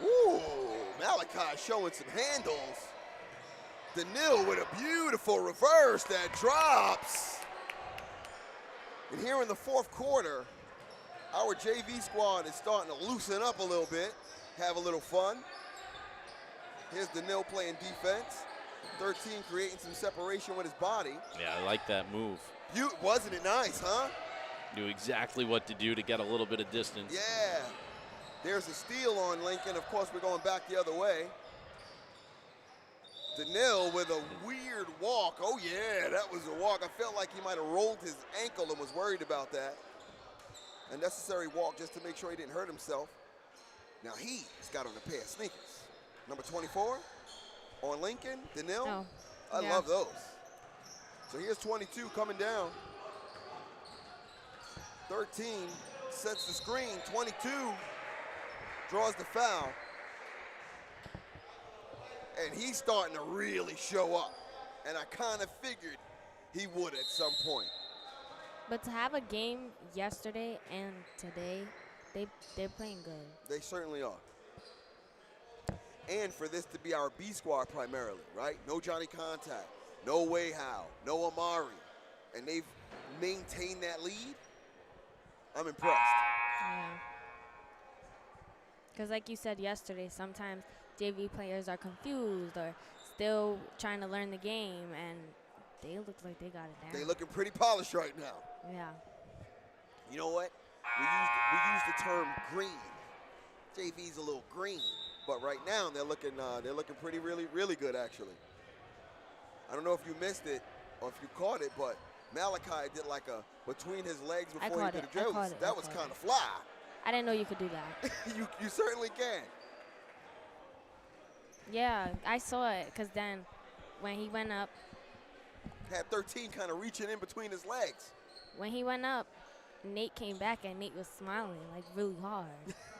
Ooh, Malachi showing some handles. Daniil with a beautiful reverse that drops. And here in the fourth quarter, our JV squad is starting to loosen up a little bit, have a little fun. Here's Daniil playing defense. 13 creating some separation with his body. Yeah, I like that move. Wasn't it nice, huh? Knew exactly what to do to get a little bit of distance. Yeah. There's a steal on Lincoln. Of course, we're going back the other way. Daniil with a weird walk. Oh, yeah, that was a walk. I felt like he might have rolled his ankle and was worried about that. A necessary walk just to make sure he didn't hurt himself. Now he's got on a pair of sneakers. Number 24 on Lincoln, Daniil. Oh, I yeah. love those. So here's 22 coming down. 13 sets the screen. 22 draws the foul. And he's starting to really show up. And I kind of figured he would at some point. But to have a game yesterday and today, they're playing good. They certainly are. And for this to be our B squad primarily, right? No Johnny Contact, no Way How, no Amari. And they've maintained that lead. I'm impressed. Yeah. Because like you said yesterday, sometimes JV players are confused or still trying to learn the game, and they look like they got it down. They looking pretty polished right now. Yeah. You know what? We used the term green. JV's a little green, but right now they're looking pretty really good actually. I don't know if you missed it or if you caught it, but Malachi did like a between his legs before he did a dribble. That was kind of fly. I didn't know you could do that. you certainly can. Yeah, I saw it because then when he went up, Had 13 kind of reaching in between his legs. when he went up, Nate came back and Nate was smiling like really hard.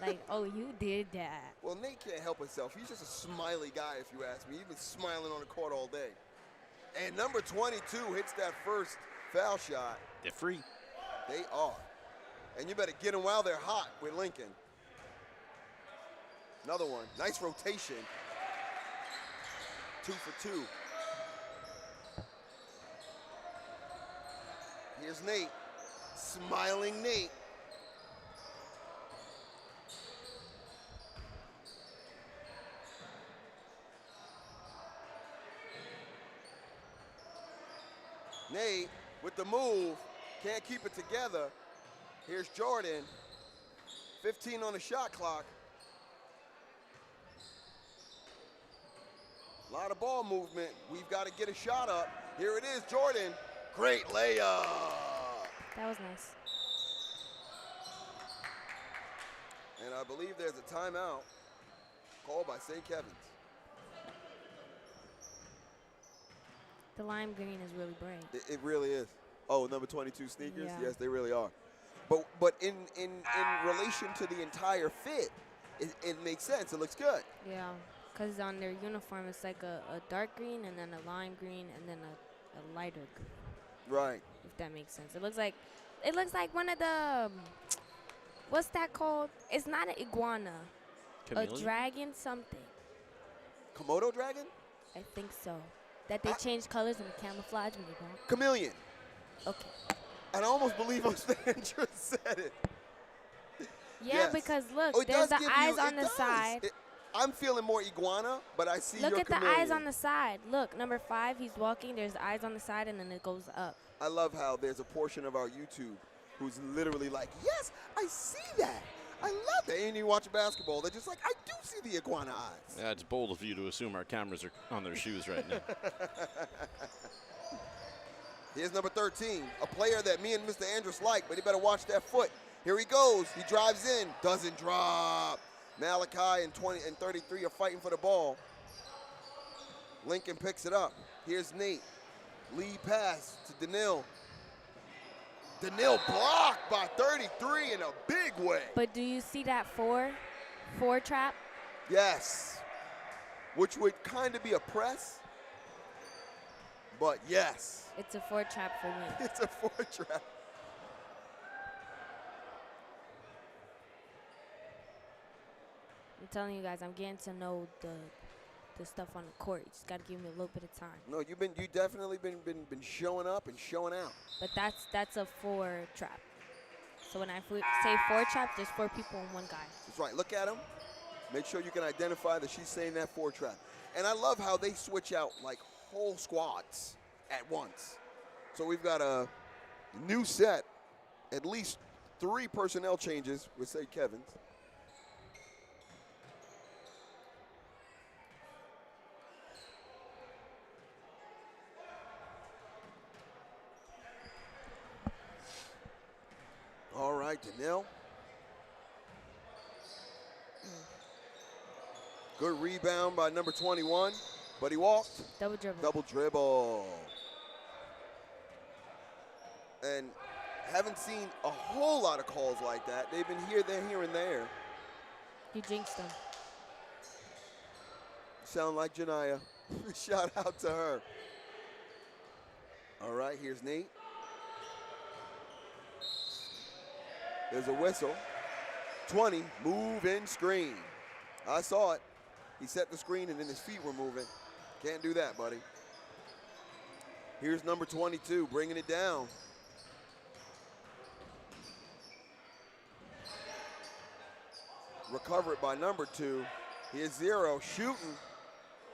Like, oh, you did that. Well, Nate can't help himself. He's just a smiley guy, if you ask me. He's been smiling on the court all day. And number 22 hits that first foul shot. They're free. They are. And you better get them while they're hot with Lincoln. Another one. Nice rotation. 2 for 2. Here's Nate. Smiling Nate. Nate with the move. Can't keep it together. Here's Jordan. 15 on the shot clock. A lot of ball movement. We've got to get a shot up. Here it is, Jordan. Great layup. That was nice. And I believe there's a timeout called by St. Kevin's. The lime green is really bright. It really is. Oh, number 22 sneakers? Yeah. Yes, they really are. But in relation to the entire fit, it makes sense. It looks good. Yeah, because on their uniform it's like a dark green and then a lime green and then a lighter green. Right. If that makes sense. It looks like one of the what's that called? It's not an iguana. Chameleon? A dragon something. Komodo dragon? I think so. That they change colors and camouflage when they walk. Chameleon. Okay. And I almost believe Sandra said it. Yeah, Yes. because look, Oh, it there's does the give eyes you- on it the does. side. I'm feeling more iguana, but I see Look your at the chameleon. eyes on the side. Look, number 5, he's walking. There's eyes on the side, and then it goes up. I love how there's a portion of our YouTube who's literally like, yes, I see that. I love that. They ain't even watching basketball. They're just like, I do see the iguana eyes. Yeah, it's bold of you to assume our cameras are on their shoes right now. Here's number 13, a player that me and Mr. Andrus like, but he better watch that foot. Here he goes. He drives in, doesn't drop. Malachi and 20 and 33 are fighting for the ball. Lincoln picks it up. Here's Nate. Lead pass to Danil. Danil blocked by 33 in a big way. But do you see that 4 trap? Yes. Which would kind of be a press. But yes. It's a 4 trap for me. It's a 4 trap. I'm telling you guys, I'm getting to know the stuff on the court. You just got to give me a little bit of time. No, you definitely been showing up and showing out. But that's a 4 trap. So when I say 4 trap, there's 4 people and 1 guy. That's right. Look at him. Make sure you can identify that she's saying that 4 trap. And I love how they switch out like whole squads at once. So we've got a new set, at least 3 personnel changes with St. Kevin's. All right, Danil. Good rebound by number 21, but he walked. Double dribble. Double dribble. And haven't seen a whole lot of calls like that. They've been here, and there. You jinxed them. Sound like Janiyah. Shout out to her. All right, here's Nate. There's a whistle. 20, move in screen. I saw it. He set the screen and then his feet were moving. Can't do that, buddy. Here's number 22, bringing it down. Recovered by number 2. Here's 0, shooting.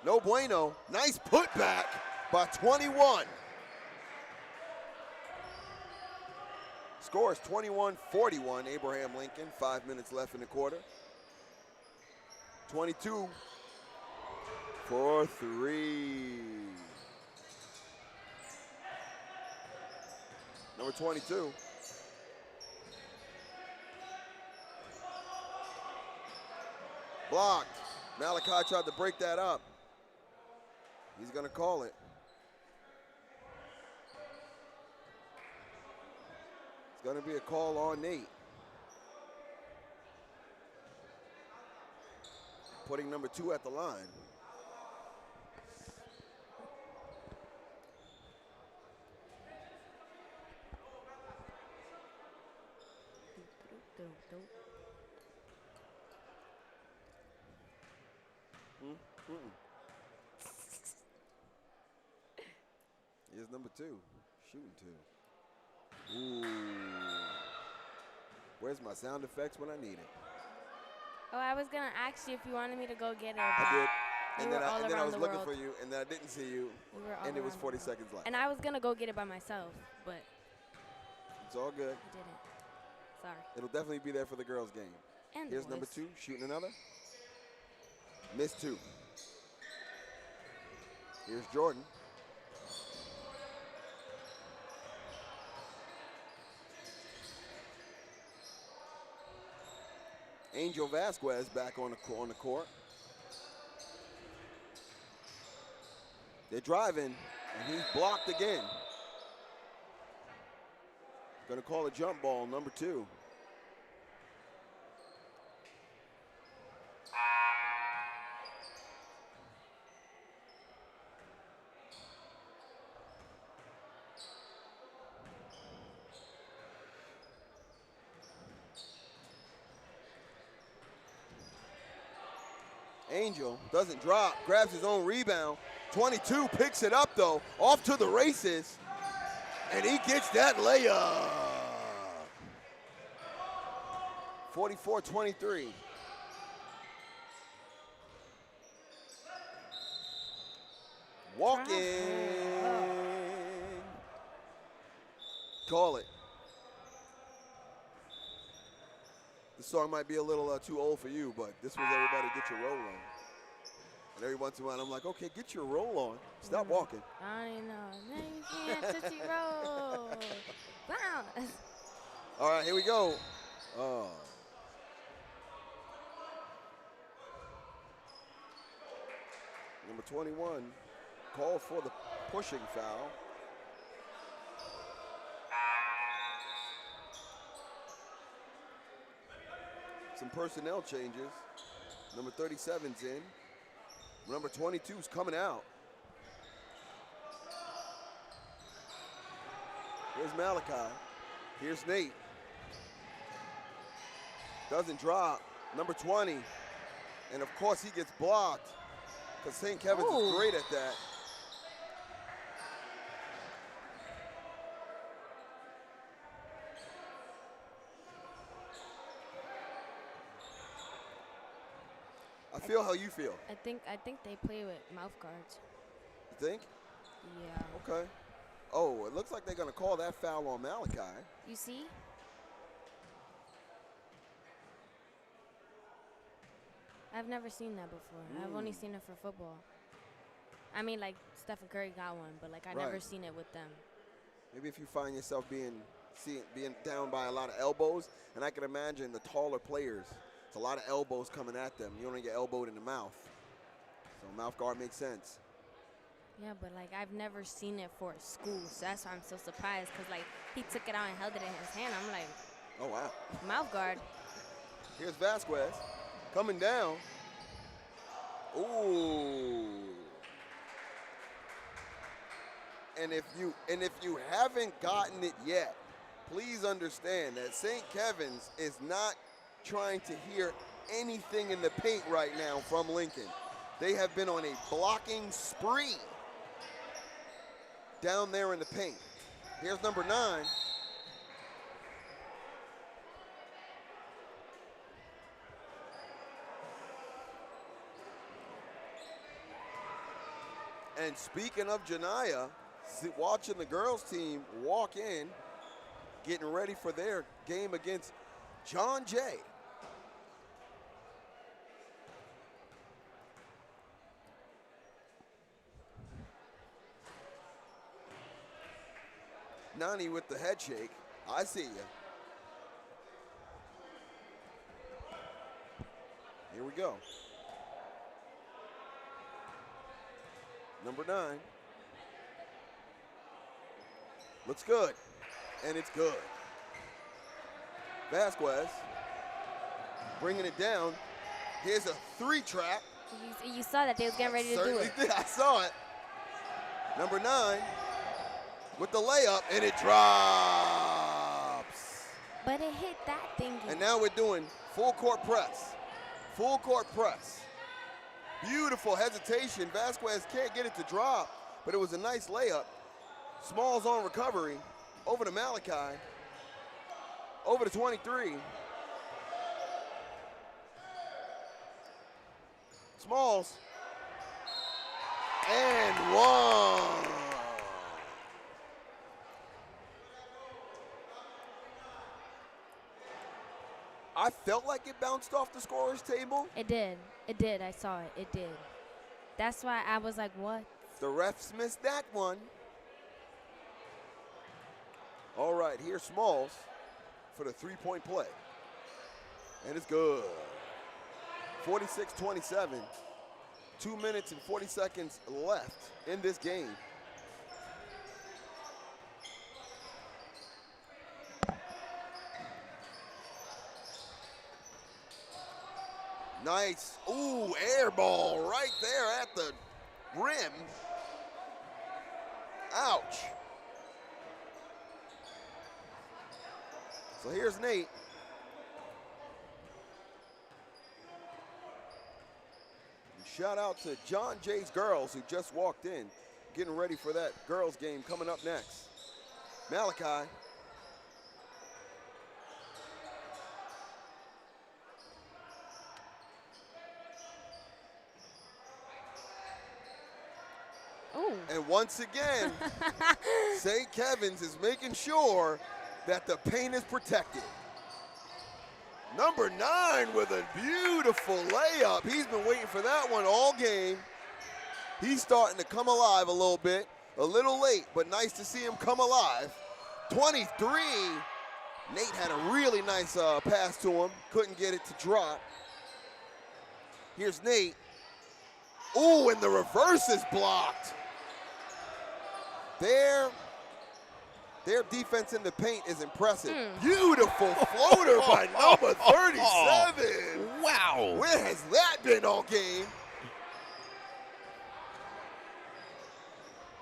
No bueno. Nice putback by 21. Score is 21-41, Abraham Lincoln. 5 minutes left in the quarter. 22 for 3. Number 22. Blocked. Malachi tried to break that up. He's going to call it. It's going to be a call on Nate. Putting number 2 at the line. Here's number 2, shooting 2. Ooh. Where's my sound effects when I need it? Oh, I was gonna ask you if you wanted me to go get it. I did. We were all And then I around was the looking world. for you, and then I didn't see you, We were all and it was around the 40 world. seconds left. And I was gonna go get it by myself, but It's all good. I didn't. Sorry. It'll definitely be there for the girls' game. And Here's the number boys. 2, shooting another. Missed 2. Here's Jordan. Angel Vasquez back on the court. They're driving, and he's blocked again. Gonna call a jump ball, number 2. Angel doesn't drop, grabs his own rebound. 22 picks it up though, off to the races, and he gets that layup. 44-23. Walking. Call it. The song might be a little too old for you, but this was everybody get your roll on. And every once in a while, I'm like, okay, get your roll on. Stop walking. I don't even know. Tootsie Roll. Wow. All right, here we go. Oh. Number 21 called for the pushing foul. Some personnel changes. Number 37's in. Number 22's coming out. Here's Malachi. Here's Nate. Doesn't drop. Number 20. And of course he gets blocked because St. Kevin's is great at that. I feel how you feel. I think they play with mouth guards. You think? Yeah. Okay. Oh, it looks like they're going to call that foul on Malachi. You see? I've never seen that before. I've only seen it for football. I mean, like, Stephen Curry got one, but, like, I never Right. seen it with them. Maybe if you find yourself being down by a lot of elbows, and I can imagine the taller players, it's a lot of elbows coming at them. You don't get elbowed in the mouth. So mouth guard makes sense. Yeah, but, like, I've never seen it for school, so that's why I'm so surprised, because, like, he took it out and held it in his hand. I'm like, Oh, wow. mouth guard. Here's Vasquez coming down. Ooh. And if you haven't gotten it yet, please understand that St. Kevin's is not trying to hear anything in the paint right now from Lincoln. They have been on a blocking spree down there in the paint. Here's number 9. And speaking of Janiyah, watching the girls team walk in, getting ready for their game against John Jay. Nani with the head shake. I see you. Here we go. Number 9. Looks good. And it's good. Vasquez bringing it down. Here's a 3 trap. You saw that they was getting ready to do Certainly it. did. I saw it. Number 9 with the layup, and it drops. But it hit that thingy. And now we're doing full court press. Full court press. Beautiful hesitation. Vasquez can't get it to drop, but it was a nice layup. Smalls on recovery. Over to Malachi. Over to 23. Smalls. And 1. I felt like it bounced off the scorer's table. It did. It did. I saw it. It did. That's why I was like, what? The refs missed that one. All right, here's Smalls for the 3-point play. And it's good. 46-27. 2 minutes and 40 seconds left in this game. Nice, ooh, air ball right there at the rim. Ouch. So here's Nate. And shout out to John Jay's girls who just walked in, getting ready for that girls game coming up next. Malachi. And once again, St. Kevin's is making sure that the paint is protected. Number 9 with a beautiful layup. He's been waiting for that one all game. He's starting to come alive a little bit. A little late, but nice to see him come alive. 23. Nate had a really nice pass to him. Couldn't get it to drop. Here's Nate. Ooh, and the reverse is blocked. Their defense in the paint is impressive. Beautiful floater by number 37. Wow. Where has that been all game?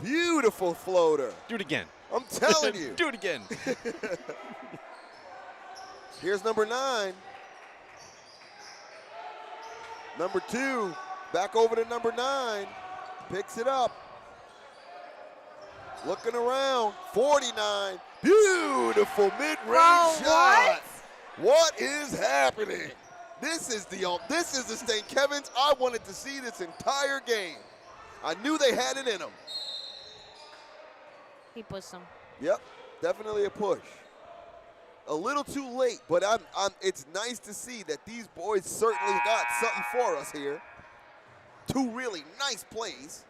Beautiful floater. Do it again. I'm telling you. Do it again. Here's number 9. Number 2, back over to number 9. Picks it up. Looking around, 49. Beautiful mid-range shot. What is happening? This is the St. Kevin's I wanted to see this entire game. I knew they had it in them. He pushed him. Yep, definitely a push. A little too late, but it's nice to see that these boys certainly got something for us here. 2 really nice plays.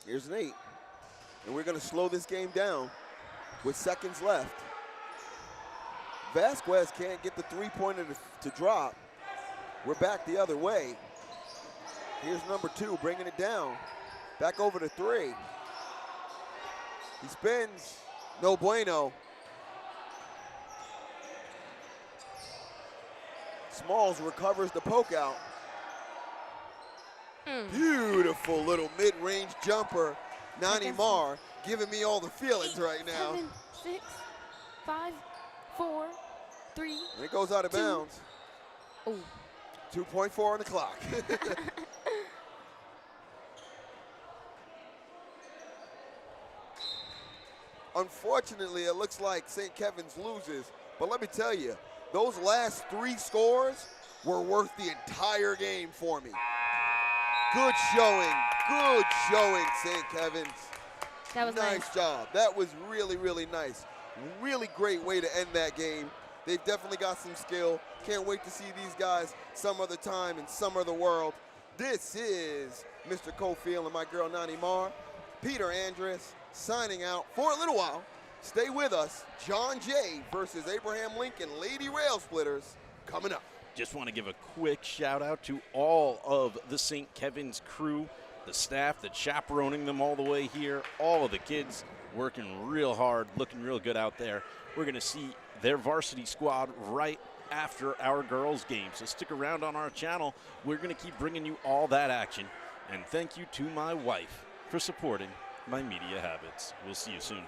Here's Nate. And we're going to slow this game down with seconds left. Vasquez can't get the 3-pointer to drop. We're back the other way. Here's number 2 bringing it down. Back over to 3. He spins. No bueno. Smalls recovers the poke out. Beautiful little mid-range jumper. Nani Mar giving me all the feelings right now. 7, 6, 5, 4, 3. And it goes out of 2. bounds. Oh. 2.4 on the clock. Unfortunately, it looks like St. Kevin's loses. But let me tell you, those last 3 scores were worth the entire game for me. Good showing, St. Kevin's. That was nice. Job. That was really, really nice. Really great way to end that game. They've definitely got some skill. Can't wait to see these guys some other time in some other world. This is Mr. Cofield and my girl Nani Mar. Peter Andrus signing out for a little while. Stay with us. John Jay versus Abraham Lincoln Lady Rail Splitters coming up. Just want to give a quick shout out to all of the St. Kevin's crew, the staff that's chaperoning them all the way here, all of the kids working real hard, looking real good out there. We're going to see their varsity squad right after our girls' game. So stick around on our channel. We're going to keep bringing you all that action. And thank you to my wife for supporting my media habits. We'll see you soon.